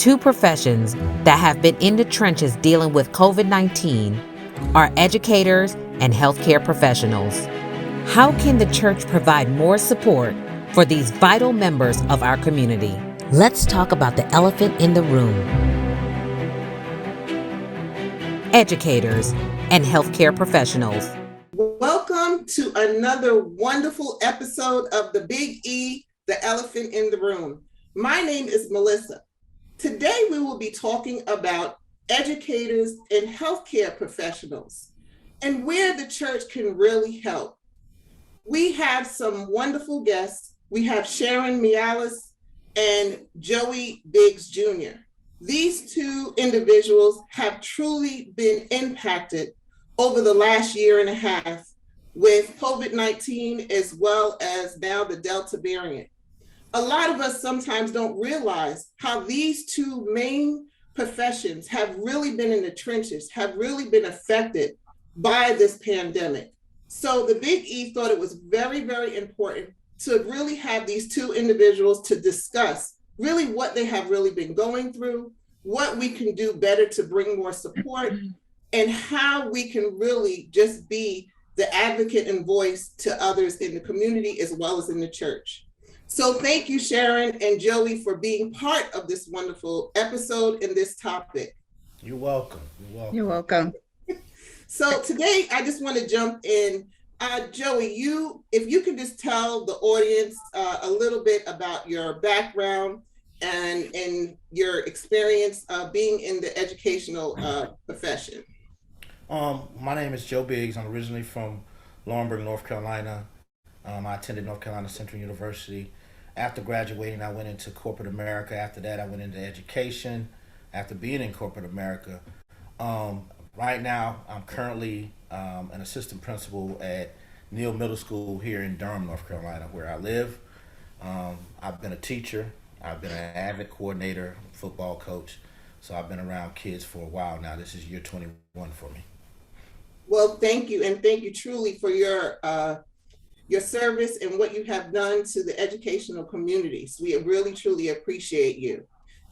two professions that have been in the trenches dealing with COVID-19 are educators and healthcare professionals. How can the church provide more support for these vital members of our community? Let's talk about the elephant in the room: educators and healthcare professionals. Welcome to another wonderful episode of the Big E, the Elephant in the Room. My name is Melissa. Today we will be talking about educators and healthcare professionals and where the church can really help. We have some wonderful guests. We have Sharon Mialis and Joey Biggs Jr. These two individuals have truly been impacted over the last year and a half with COVID-19 as well as now the Delta variant. A lot of us sometimes don't realize how these two main professions have really been in the trenches, have really been affected by this pandemic. So the Big E thought it was very, very important to really have these two individuals to discuss really what they have really been going through, what we can do better to bring more support, and how we can really just be the advocate and voice to others in the community as well as in the church. So thank you, Sharon and Joey, for being part of this wonderful episode and this topic. You're welcome. You're welcome. You're welcome. So today I just want to jump in. Joey, if you could just tell the audience a little bit about your background and your experience being in the educational profession. My name is Joe Biggs. I'm originally from Laurinburg, North Carolina. I attended North Carolina Central University. After graduating, I went into corporate America. After that, I went into education. After being in corporate America, right now, I'm currently an assistant principal at Neal Middle School here in Durham, North Carolina, where I live. I've been a teacher. I've been an avid coordinator, football coach. So I've been around kids for a while now. This is year 21 for me. Well, thank you, and thank you truly for your service and what you have done to the educational communities. We really, truly appreciate you.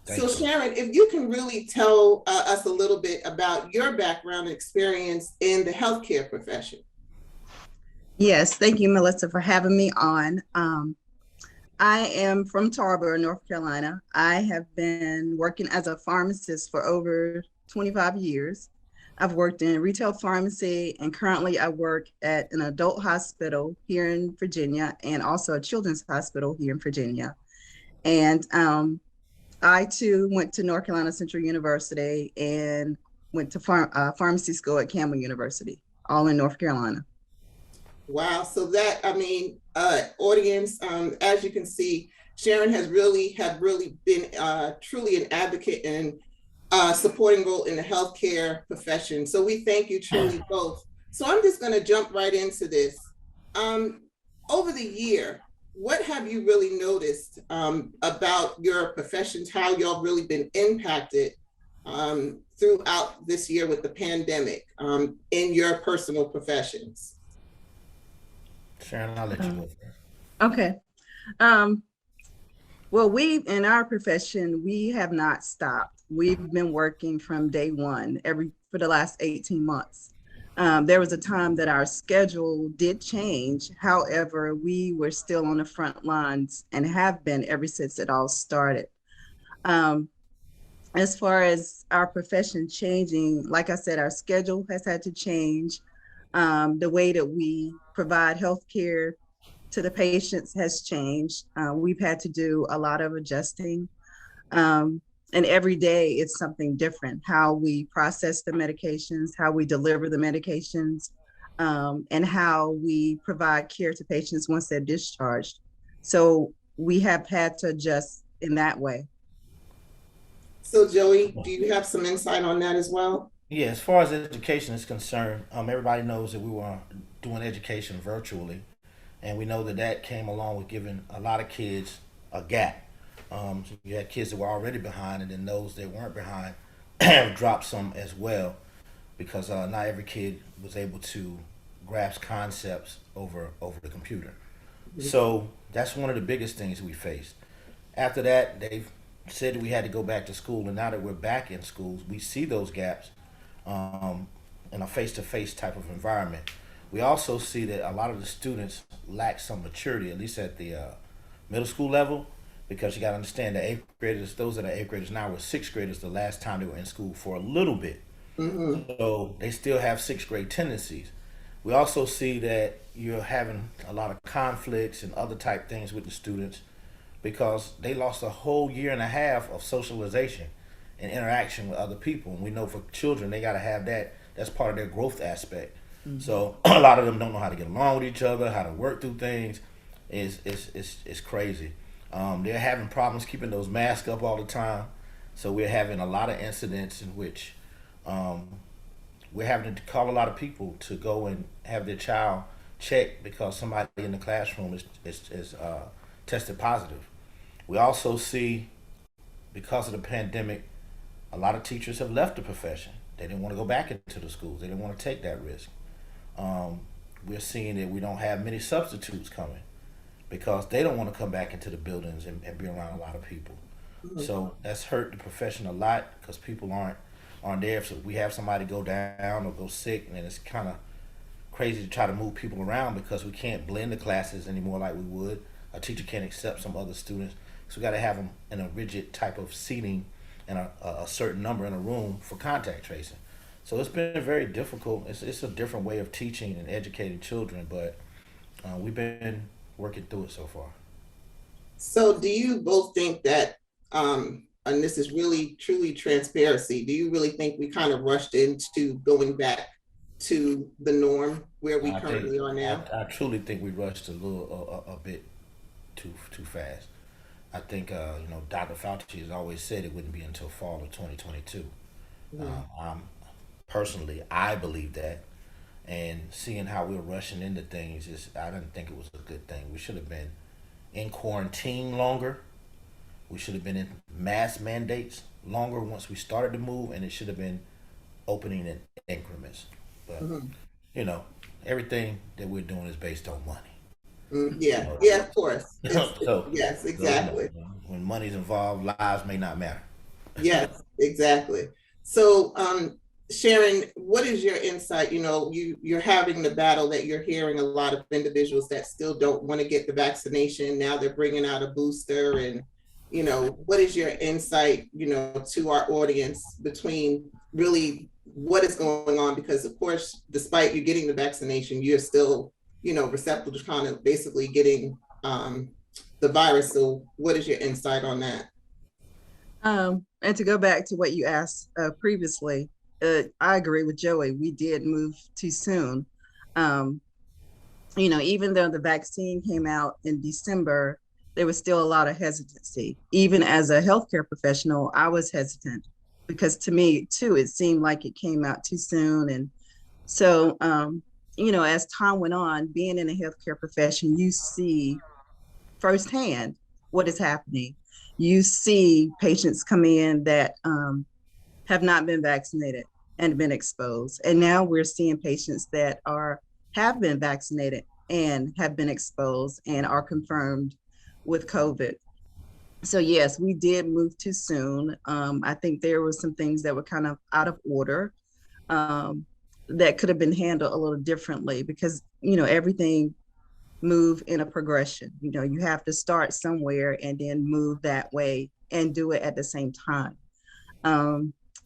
So Sharon, if you can really tell us a little bit about your background and experience in the healthcare profession. Yes, thank you, Melissa, for having me on. I am from Tarboro, North Carolina. I have been working as a pharmacist for over 25 years. I've worked in retail pharmacy, and currently I work at an adult hospital here in Virginia and also a children's hospital here in Virginia. And I too went to North Carolina Central University and went to pharmacy school at Campbell University, all in North Carolina. Wow. So that, audience, as you can see, Sharon has really been truly an advocate and supporting role in the healthcare profession. So we thank you truly both. So I'm just going to jump right into this. Over the year, what have you really noticed about your professions, how y'all really been impacted throughout this year with the pandemic in your personal professions? Sharon, I'll let you go first. Okay. Well, in our profession, we have not stopped. We've been working from day one for the last 18 months. There was a time that our schedule did change. However, we were still on the front lines and have been ever since it all started. As far as our profession changing, like I said, our schedule has had to change. The way that we provide healthcare to the patients has changed. We've had to do a lot of adjusting. And every day it's something different, how we process the medications, how we deliver the medications, and how we provide care to patients once they're discharged. So we have had to adjust in that way. So Joey, do you have some insight on that as well? Yeah, as far as education is concerned, everybody knows that we were doing education virtually, and we know that that came along with giving a lot of kids a gap. So you had kids that were already behind, and then those that weren't behind dropped some as well, because not every kid was able to grasp concepts over the computer. So that's one of the biggest things we faced. After that, they've said that we had to go back to school, and now that we're back in schools, we see those gaps in a face-to-face type of environment. We also see that a lot of the students lack some maturity, at least at the middle school level, because you got to understand the eighth graders, those that are eighth graders now were sixth graders the last time they were in school for a little bit. Mm-hmm. So they still have sixth grade tendencies. We also see that you're having a lot of conflicts and other type things with the students because they lost a whole year and a half of socialization and interaction with other people. And we know for children, they got to have that. That's part of their growth aspect. Mm-hmm. So a lot of them don't know how to get along with each other, how to work through things. It's crazy. They're having problems keeping those masks up all the time. So we're having a lot of incidents in which we're having to call a lot of people to go and have their child checked because somebody in the classroom is tested positive. We also see, because of the pandemic, a lot of teachers have left the profession. They didn't want to go back into the schools. They didn't want to take that risk. We're seeing that we don't have many substitutes coming because they don't want to come back into the buildings and be around a lot of people. Mm-hmm. So that's hurt the profession a lot because people aren't there. So we have somebody go down or go sick, and it's kind of crazy to try to move people around because we can't blend the classes anymore like we would. A teacher can't accept some other students, so we got to have them in a rigid type of seating and a certain number in a room for contact tracing. So it's been very difficult. It's a different way of teaching and educating children, but we've been working through it so far. So do you both think that, and this is really truly transparency, do you really think we kind of rushed into going back to the norm where we currently are now? I truly think we rushed a bit too fast. I think Dr. Fauci has always said it wouldn't be until fall of 2022. Mm-hmm. Personally, I believe that, and seeing how we're rushing into things I didn't think it was a good thing. We should have been in quarantine longer. We should have been in mask mandates longer once we started to move, and it should have been opening in increments. But everything that we're doing is based on money. Yeah, of course. So, yes, exactly. When money's involved, lives may not matter. Yes, exactly. So, Sharon, what is your insight? You're having the battle that you're hearing a lot of individuals that still don't want to get the vaccination. Now they're bringing out a booster, and what is your insight, to our audience between really what is going on? Because of course, despite you getting the vaccination, you're still receptive to kind of basically getting the virus. So what is your insight on that? And to go back to what you asked previously, I agree with Joey. We did move too soon. Even though the vaccine came out in December, there was still a lot of hesitancy. Even as a healthcare professional, I was hesitant because to me too, it seemed like it came out too soon. And so, as time went on, being in a healthcare profession, you see firsthand what is happening. You see patients come in that have not been vaccinated and been exposed. And now we're seeing patients that have been vaccinated and have been exposed and are confirmed with COVID. So yes, we did move too soon. I think there were some things that were kind of out of order. That could have been handled a little differently because, everything move in a progression. You have to start somewhere and then move that way and do it at the same time.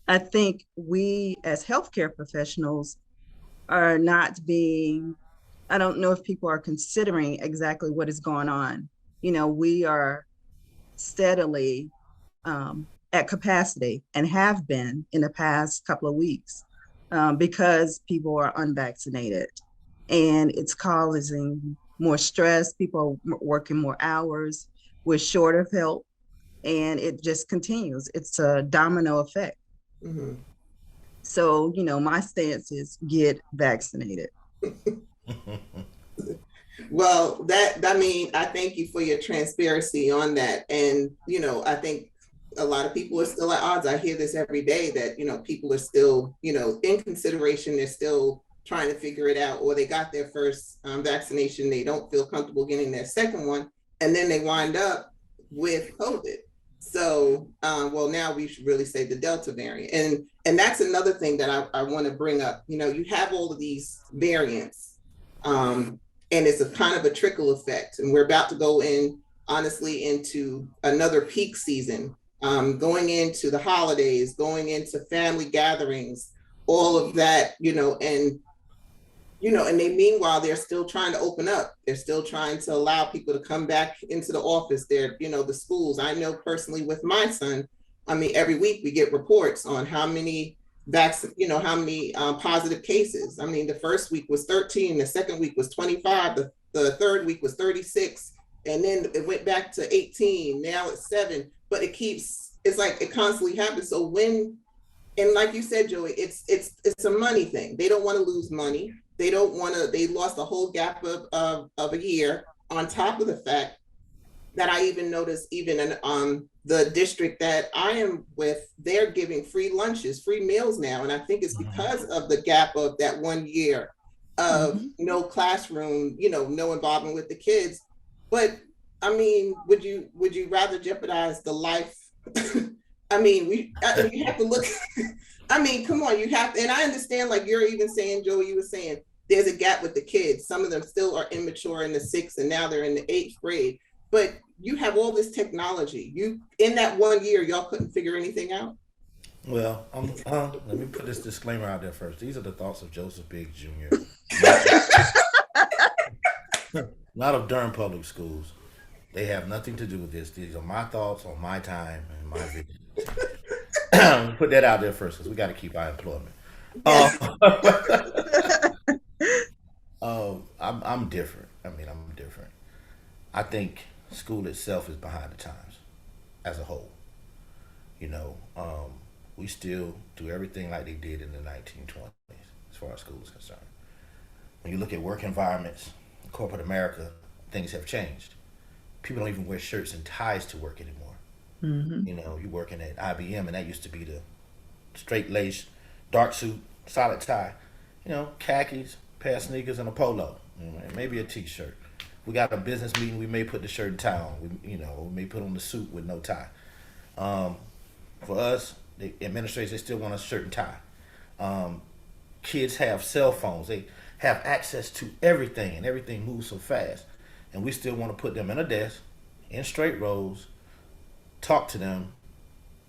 I think we as healthcare professionals are not I don't know if people are considering exactly what is going on. We are steadily at capacity and have been in the past couple of weeks. Because people are unvaccinated and it's causing more stress. People are working more hours with short of help, and it just continues. It's a domino effect. Mm-hmm. So, my stance is get vaccinated. Well, I thank you for your transparency on that. And, I think a lot of people are still at odds. I hear this every day that, people are still, in consideration, they're still trying to figure it out, or they got their first vaccination. They don't feel comfortable getting their second one. And then they wind up with COVID. So, well, now we should really say the Delta variant, and that's another thing that I want to bring up. You know, you have all of these variants, um, and it's a kind of a trickle effect, and we're about to go in, honestly, into another peak season, going into the holidays, going into family gatherings, all of that. And they meanwhile they're still trying to open up. They're still trying to allow people to come back into the office. The schools. I know personally with my son. I mean, every week we get reports on how many how many positive cases. I mean, the first week was 13, the second week was 25, the third week was 36, and then it went back to 18. Now it's 7, but it's like it constantly happens. So when and like you said, Joey, it's a money thing. They don't want to lose money. They don't want to. They lost a whole gap of a year. On top of the fact that I even noticed, even in the district that I am with, they're giving free lunches, free meals now, and I think it's because of the gap of that 1 year of no classroom, no involvement with the kids. But I mean, would you rather jeopardize the life? I mean, you have to look. I mean, come on, you have to, and I understand, like you're even saying, Joey, you were saying there's a gap with the kids. Some of them still are immature in the 6th, and now they're in the 8th grade. But you have all this technology. You in that 1 year, y'all couldn't figure anything out. Well, let me put this disclaimer out there first. These are the thoughts of Joseph Biggs Jr., not of Durham Public Schools. They have nothing to do with this. These are my thoughts on my time and my vision. Put that out there first because we got to keep our employment. Yes. I'm different. I mean, I'm different. I think school itself is behind the times as a whole. You know, we still do everything like they did in the 1920s as far as school is concerned. When you look at work environments, corporate America, things have changed. People don't even wear shirts and ties to work anymore. You know, you're working at IBM, and that used to be the straight lace, dark suit, solid tie. You know, khakis, pair of sneakers, and a polo, and maybe a t-shirt. We got a business meeting, we may put the shirt and tie on. We may put on the suit with no tie. For us, the administrators, they still want a shirt and tie. Kids have cell phones. They have access to everything, and everything moves so fast. And we still want to put them in a desk, in straight rows, talk to them.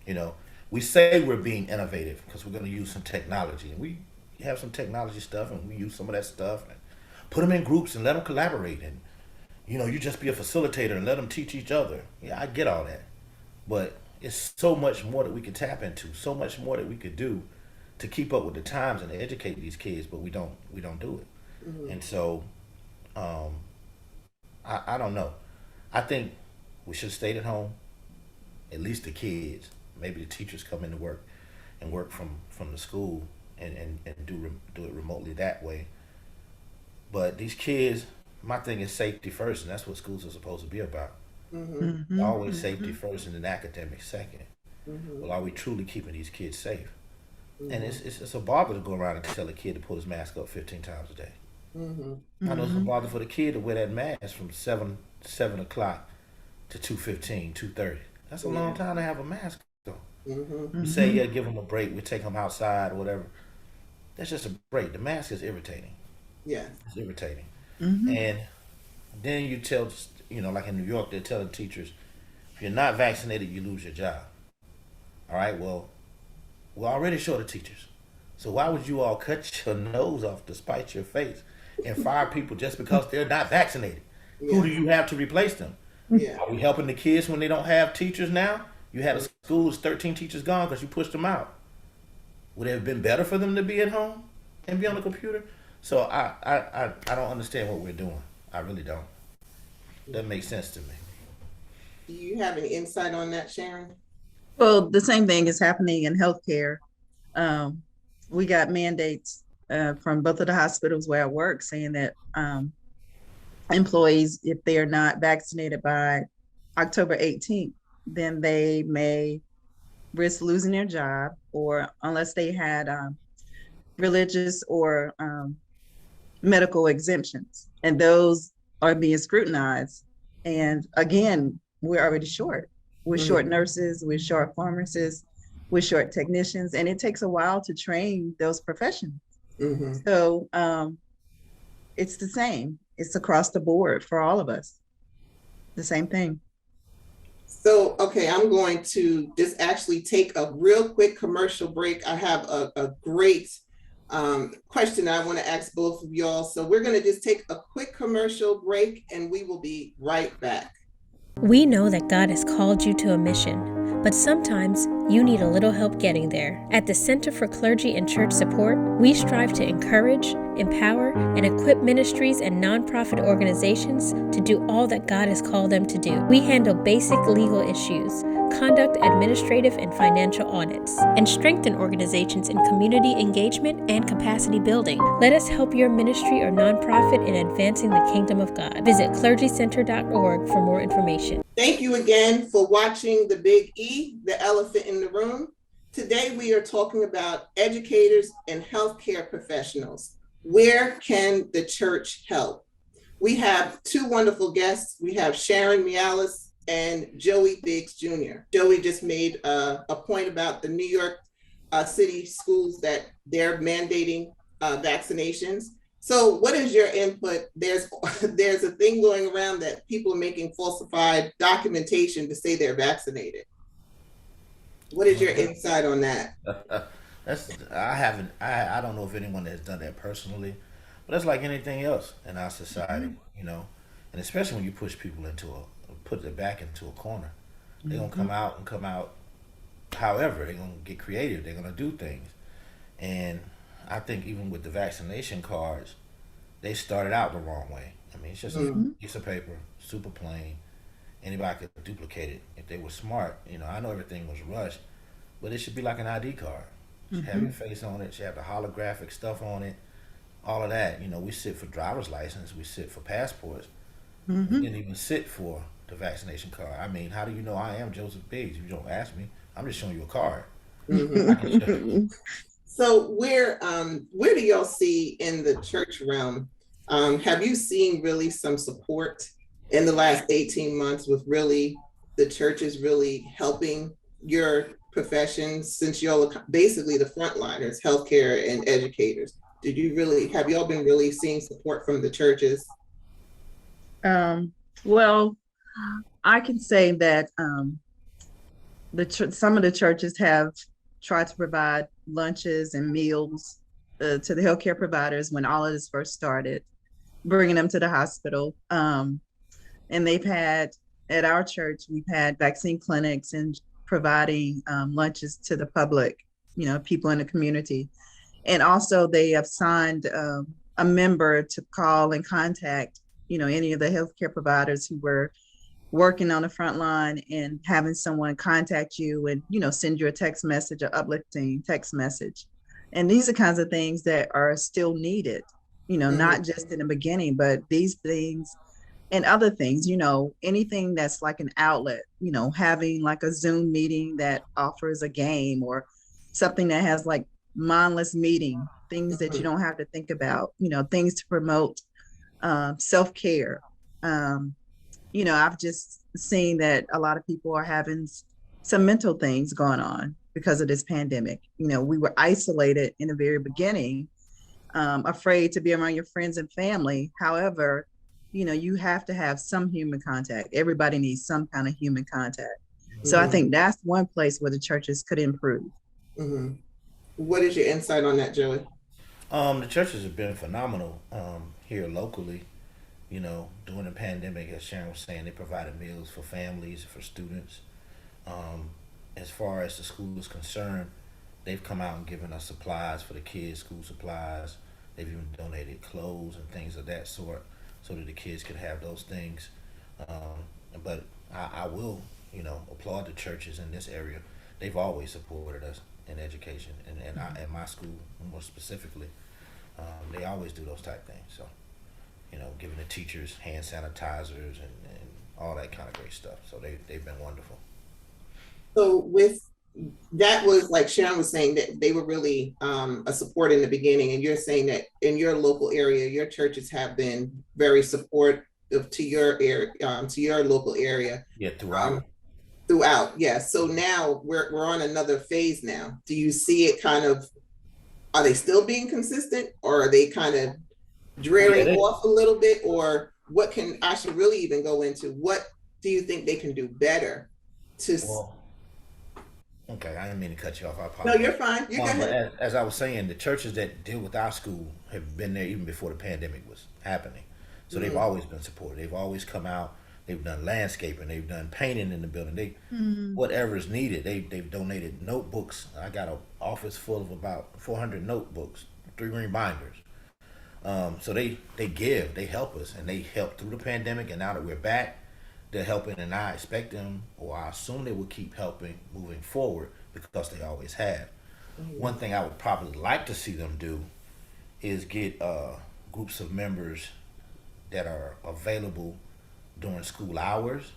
You know, we say we're being innovative because we're going to use some technology, and we have some technology stuff, and we use some of that stuff and put them in groups and let them collaborate. And you just be a facilitator and let them teach each other. Yeah, I get all that, but it's so much more that we could tap into, so much more that we could do to keep up with the times and to educate these kids, but we don't do it. And so, I don't know. I think we should have stayed at home. At least the kids. Maybe the teachers come into work and work from the school and do it remotely that way. But these kids, my thing is safety first, and that's what schools are supposed to be about. Always safety first and then academics second. Well, are we truly keeping these kids safe? And it's a bother to go around and tell a kid to pull his mask up 15 times a day. I know it's a bother for the kid to wear that mask from 7 o'clock to 2:15, 2:30. That's a long time to have a mask on. You say, yeah, give them a break. We take them outside or whatever. That's just a break. The mask is irritating. Yeah. It's irritating. And then you tell, like in New York, they're telling teachers, if you're not vaccinated, you lose your job. All right, well, we're already short of teachers. So why would you all cut your nose off to spite your face and fire people just because they're not vaccinated? Yeah. Who do you have to replace them? Yeah. Are we helping the kids when they don't have teachers now? You had a school with 13 teachers gone because you pushed them out. Would it have been better for them to be at home and be on the computer? So I don't understand what we're doing. I really don't. Doesn't make sense to me. Do you have any insight on that, Sharon? Well, the same thing is happening in healthcare. We got mandates from both of the hospitals where I work saying that employees, if they are not vaccinated by October 18th, then they may risk losing their job, or unless they had religious or medical exemptions, and those are being scrutinized. And again, we're already short. We're short nurses, we're short pharmacists, we're short technicians, and it takes a while to train those professions. So it's the same. It's across the board for all of us. The same thing. So, okay, I'm going to just actually take a real quick commercial break. I have a great question I want to ask both of y'all. So we're going to just take a quick commercial break and we will be right back. We know that God has called you to a mission, but sometimes you need a little help getting there. At the Center for Clergy and Church Support, we strive to encourage, empower, and equip ministries and nonprofit organizations to do all that God has called them to do. We handle basic legal issues, conduct administrative and financial audits, and strengthen organizations in community engagement and capacity building. Let us help your ministry or nonprofit in advancing the kingdom of God. Visit clergycenter.org for more information. Thank you again for watching The Big E, the elephant in the room. Today we are talking about educators and healthcare professionals. Where can the church help? We have two wonderful guests. We have Sharon Mialis and Joey Biggs Jr. Joey just made a point about the New York City schools that they're mandating vaccinations. So what is your input? There's a thing going around that people are making falsified documentation to say they're vaccinated. What is your insight on that? I don't know if anyone has done that personally, but that's like anything else in our society, and especially when you push people put it back into a corner, they're gonna come out. However, they're gonna get creative. They're gonna do things, and I think even with the vaccination cards, they started out the wrong way. I mean, it's just a piece of paper, super plain. Anybody could duplicate it if they were smart. I know everything was rushed, but it should be like an ID card. It should have your face on it. It should have the holographic stuff on it. All of that. We sit for driver's license. We sit for passports. We didn't even sit for the vaccination card. I mean, how do you know I am Joseph Biggs? If you don't ask me, I'm just showing you a card. I can show you. So where do y'all see in the church realm? Have you seen really some support in the last 18 months with really the churches really helping your professions, since y'all are basically the frontliners, healthcare and educators? Have y'all been really seeing support from the churches? Well, I can say that some of the churches have tried to provide lunches and meals to the healthcare providers when all of this first started, bringing them to the hospital. And they've had, at our church, we've had vaccine clinics and providing lunches to the public, people in the community. And also they have signed a member to call and contact, any of the healthcare providers who were working on the front line, and having someone contact you and, send you a text message, an uplifting text message. And these are kinds of things that are still needed, not just in the beginning, but these things and other things, anything that's like an outlet, having like a Zoom meeting that offers a game, or something that has like mindless meeting, things that you don't have to think about, things to promote self-care. I've just seen that a lot of people are having some mental things going on because of this pandemic. We were isolated in the very beginning, afraid to be around your friends and family. However, you have to have some human contact. Everybody needs some kind of human contact. So I think that's one place where the churches could improve. What is your insight on that, Joey? The churches have been phenomenal here locally. During the pandemic, as Sharon was saying, they provided meals for families, for students. As far as the school is concerned, they've come out and given us supplies for the kids, school supplies. They've even donated clothes and things of that sort, so that the kids could have those things. But I will, applaud the churches in this area. They've always supported us in education, and at my school more specifically, they always do those type things. So, giving the teachers hand sanitizers and all that kind of great stuff. So they've been wonderful. So with that, was like Sharon was saying, that they were really a support in the beginning, and you're saying that in your local area, your churches have been very supportive to your area, to your local area. Yeah, throughout. throughout. Yeah. So now we're on another phase now. Do you see it kind of, are they still being consistent, or are they kind of Yeah, drearing off a little bit? Or what can, I should really even go into, what do you think they can do better to? well, okay, I didn't mean to cut you off. I No, apologize. you're fine. You go But ahead. as I was saying, the churches that deal with our school have been there even before the pandemic was happening. So they've Mm-hmm. always been supported. They've always come out. They've done landscaping. They've done painting in the building. They whatever is needed. They've donated notebooks. I got an office full of about 400 notebooks, 3 ring binders. So they give, they help us, and they helped through the pandemic. And now that we're back, they're helping, and I expect them, or I assume they will keep helping moving forward because they always have. One thing I would probably like to see them do is get groups of members that are available during school hours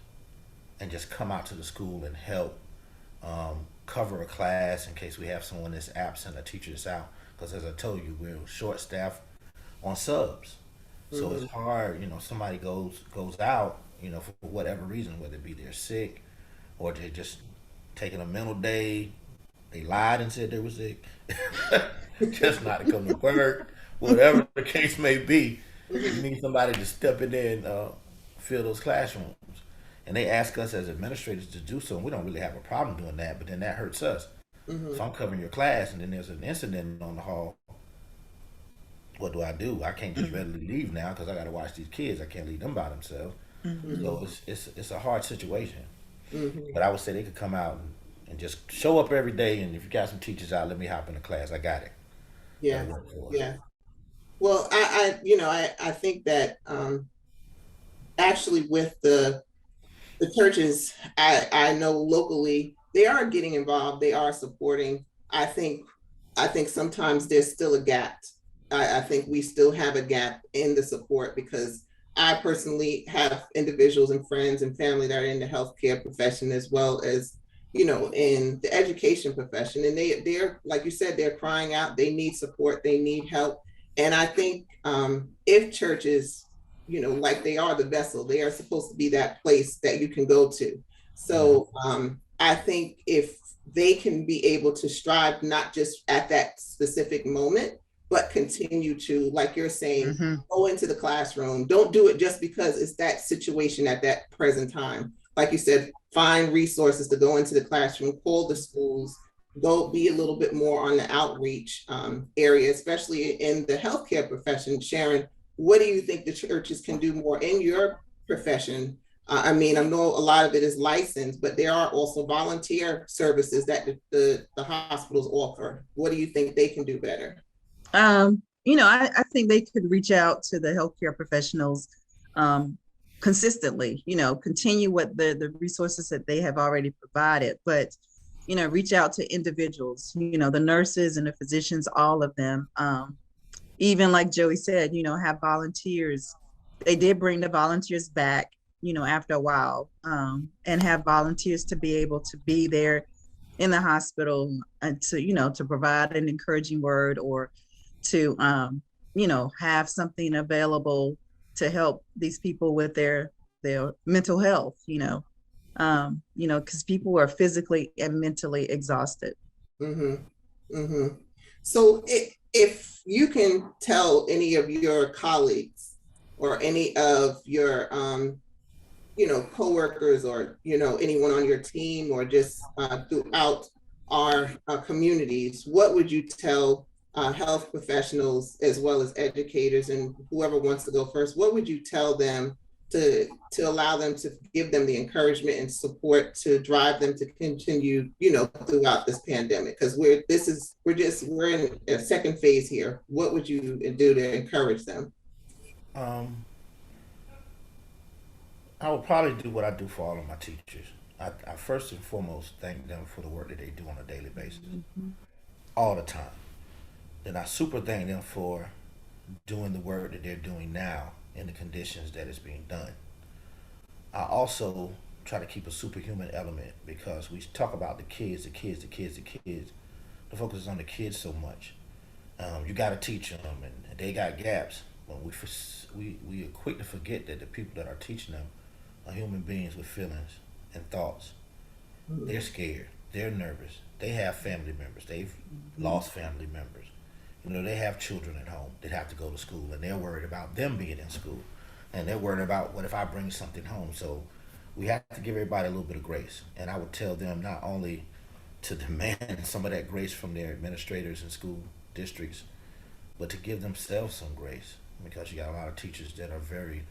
and just come out to the school and help cover a class in case we have someone that's absent, a teacher that's out. Because as I told you, we're short staffed on subs, so it's hard. Somebody goes out, for whatever reason, whether it be they're sick or they just taking a mental day. They lied and said they were sick, just not to come to work. Whatever the case may be, you need somebody to step in there and fill those classrooms. And they ask us as administrators to do so, and we don't really have a problem doing that. But then that hurts us. Mm-hmm. If I'm covering your class and then there's an incident on the hall, what do? I can't just readily leave now because I got to watch these kids. I can't leave them by themselves. So it's a hard situation. Mm-hmm. But I would say they could come out and just show up every day. And if you got some teachers out, let me hop in the class. I got it. Yeah. That'll work for us. Yeah. Well, I think that actually with the churches, I know locally they are getting involved. They are supporting. I think sometimes there's still a gap. I think we still have a gap in the support, because I personally have individuals and friends and family that are in the healthcare profession, as well as in the education profession, and they're, like you said, they're crying out. They need support. They need help. And I think if churches, like they are the vessel, they are supposed to be that place that you can go to. So I think if they can be able to strive not just at that specific moment, but continue to, like you're saying, go into the classroom. Don't do it just because it's that situation at that present time. Like you said, find resources to go into the classroom, call the schools, go be a little bit more on the outreach area, especially in the healthcare profession. Sharon, what do you think the churches can do more in your profession? I mean, I know a lot of it is licensed, but there are also volunteer services that the hospitals offer. What do you think they can do better? I think they could reach out to the healthcare professionals consistently, continue what the resources that they have already provided, but, reach out to individuals, the nurses and the physicians, all of them. Even like Joey said, have volunteers. They did bring the volunteers back, after a while, and have volunteers to be able to be there in the hospital and to provide an encouraging word, or to have something available to help these people with their mental health, because people are physically and mentally exhausted. Mm-hmm. Mm-hmm. So if you can tell any of your colleagues or any of your coworkers, or anyone on your team, or just throughout our communities, what would you tell health professionals as well as educators, and whoever wants to go first? What would you tell them to allow them, to give them the encouragement and support to drive them to continue throughout this pandemic? Because we're in a second phase here. What would you do to encourage them? Um, I would probably do what I do for all of my teachers. I first and foremost thank them for the work that they do on a daily basis, all the time. Then I super thank them for doing the work that they're doing now in the conditions that it's being done. I also try to keep a superhuman element, because we talk about the kids, the kids, the kids, the kids. The focus is on the kids so much. You got to teach them, and they got gaps. But we are quick to forget that the people that are teaching them are human beings with feelings and thoughts. They're scared. They're nervous. They have family members. They've lost family members. They have children at home that have to go to school, and they're worried about them being in school, and they're worried about what if I bring something home. So we have to give everybody a little bit of grace. And I would tell them not only to demand some of that grace from their administrators and school districts, but to give themselves some grace, because you got a lot of teachers that are very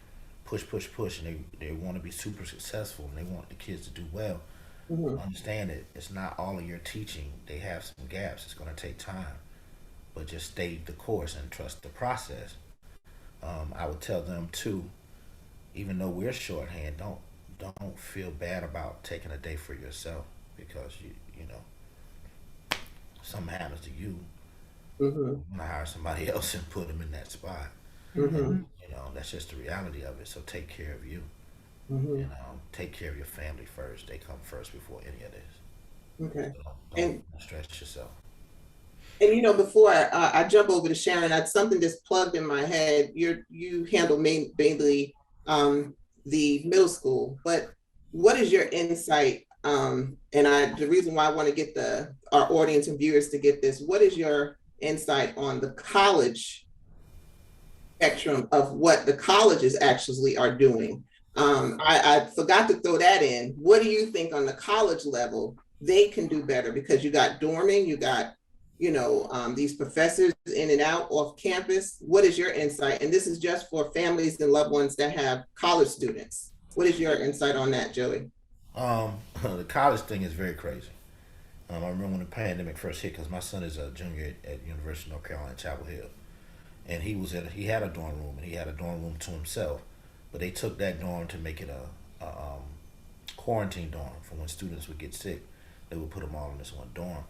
push, push, push, and they want to be super successful, and they want the kids to do well. Understand it. It's not all of your teaching. They have some gaps. It's going to take time, but just stay the course and trust the process. I would tell them too, even though we're shorthand, don't feel bad about taking a day for yourself, because you know something happens to you. I'm gonna hire somebody else and put them in that spot. And, that's just the reality of it. So take care of you. Take care of your family first. They come first before any of this. Okay. So And don't stress yourself. before I jump over to Sharon, that's something that's plugged in my head. You handle mainly the middle school, but what is your insight? The reason why I want to get our audience and viewers to get this, what is your insight on the college spectrum of what the colleges actually are doing? I forgot to throw that in. What do you think on the college level they can do better? Because you got dorming, you got these professors in and out off campus. What is your insight? And this is just for families and loved ones that have college students. What is your insight on that, Joey? The college thing is very crazy. I remember when the pandemic first hit, because my son is a junior at University of North Carolina, Chapel Hill, and he had a dorm room, and he had a dorm room to himself, but they took that dorm to make it a quarantine dorm for when students would get sick. They would put them all in this one dorm,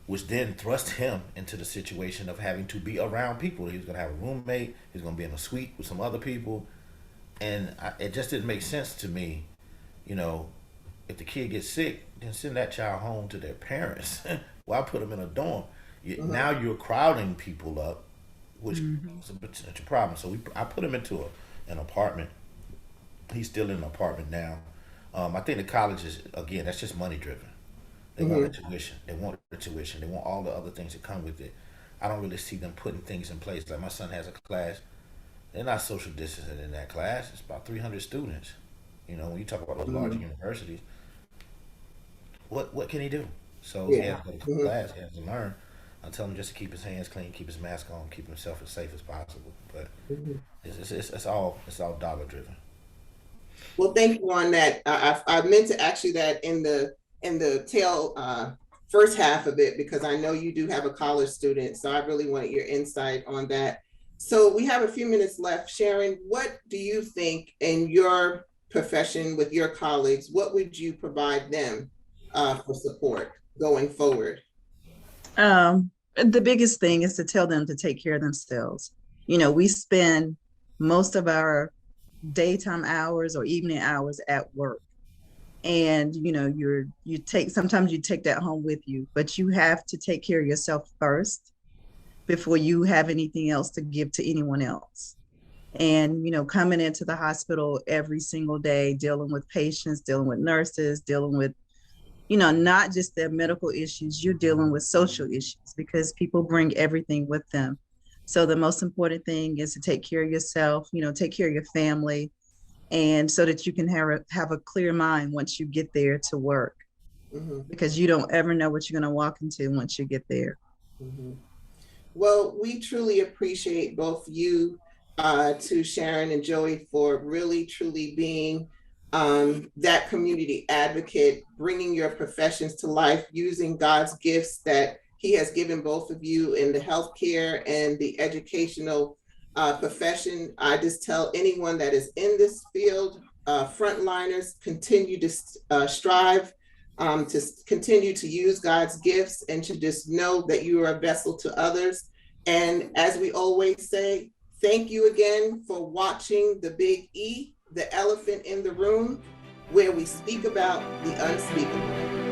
which then thrust him into the situation of having to be around people. He was going to have a roommate. He was going to be in a suite with some other people, and it just didn't make sense to me. If the kid gets sick, then send that child home to their parents. Why put them in a dorm? Now you're crowding people up, which is a potential problem. So I put him into an apartment. He's still in an apartment now. I think the colleges, again, that's just money driven. They want the tuition. They want the tuition. They want all the other things that come with it. I don't really see them putting things in place. Like my son has a class. They're not social distancing in that class. It's about 300 students. When you talk about those larger universities, what can he do? So he has to go to class. He has to learn. I tell him just to keep his hands clean, keep his mask on, keep himself as safe as possible. But it's all dollar driven. Well, thank you on that. I meant to ask you that in the first half of it, because I know you do have a college student, so I really wanted your insight on that. So we have a few minutes left. Sharon, what do you think in your profession with your colleagues, what would you provide them for support going forward? The biggest thing is to tell them to take care of themselves. We spend most of our daytime hours or evening hours at work. And sometimes you take that home with you, but you have to take care of yourself first before you have anything else to give to anyone else. And coming into the hospital every single day, dealing with patients, dealing with nurses, dealing with not just their medical issues, you're dealing with social issues, because people bring everything with them. So the most important thing is to take care of yourself, take care of your family, and so that you can have a clear mind once you get there to work, because you don't ever know what you're going to walk into once you get there. Well, we truly appreciate both you, to Sharon and Joey, for really truly being that community advocate, bringing your professions to life, using God's gifts that He has given both of you in the healthcare and the educational profession. I just tell anyone that is in this field, frontliners, continue to strive, to continue to use God's gifts, and to just know that you are a vessel to others. And as we always say, thank you again for watching The Big E, the elephant in the room, where we speak about the unspeakable.